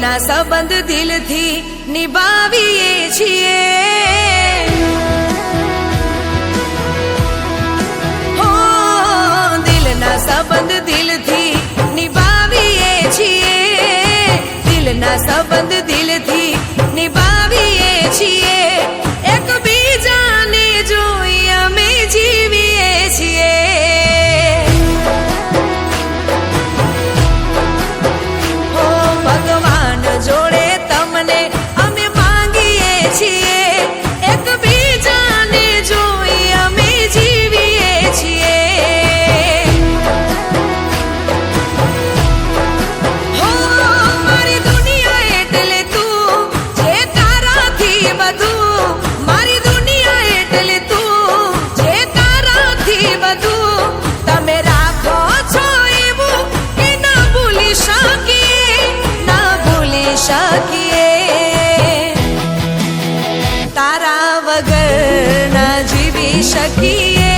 દિલના સંબંધ દિલથી નિભાવીએ છીએ. હો દિલના સંબંધ દિલથી નિભાવીએ છીએ. દિલના સંબંધ દિલથી નિભાવીએ છીએ. એકબીજાને જોઈ અમે જીવીએ છીએ. જોડે તમને અમે માંગીએ છીએ. એકબીજાને જોઈ અમે જીવીએ છીએ. હો મારી દુનિયા એટલે તું, જે તારાથી વધુ. મારી દુનિયા એટલે તું, જે તારાથી વધુ. તમે રાખો છો એવું કે ના ભૂલી શકીએ, ના ભૂલી શકીએ. તારા વગર ના જીવી શકીએ.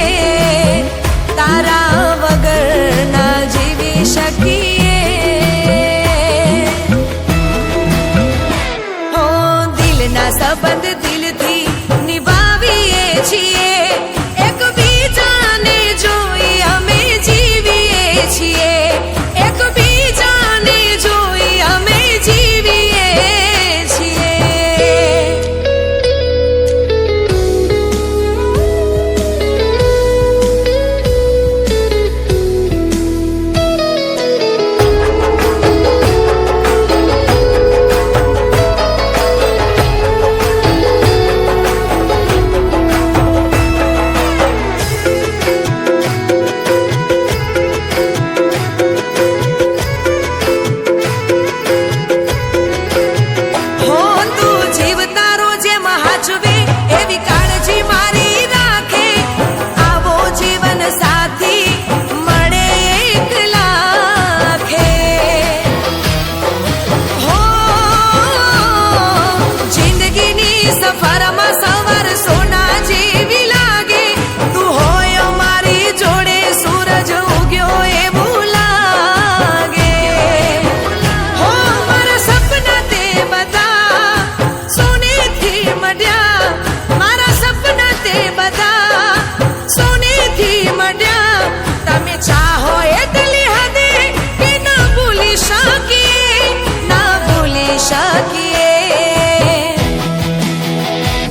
તારા વગર ના જીવી શકીએ. હો દિલના સંબંધ દિલથી નિભાવીએ છીએ. એકબીજાને જોઈ અમે જીવીએ છીએ. એકબીજાને જોઈ અમે જીવીએ છીએ.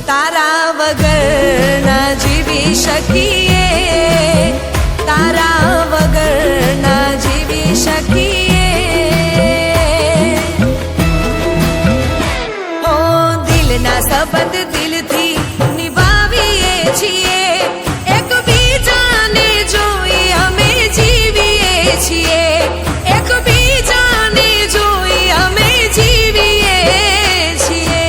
તારા વગર ના જીવી શકીએ. તારા વગર ના જીવી શકીએ. હો દિલના સંબંધ દિલથી નિભાવીએ છીએ. એકબીજાને જોઈ અમે જીવીએ છીએ. એકબીજાને જોઈ અમે જીવીએ છીએ.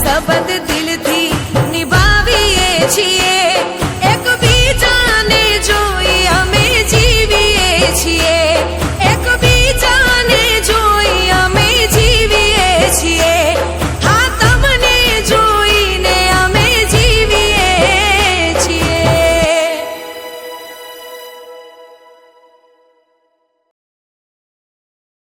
સંબંધ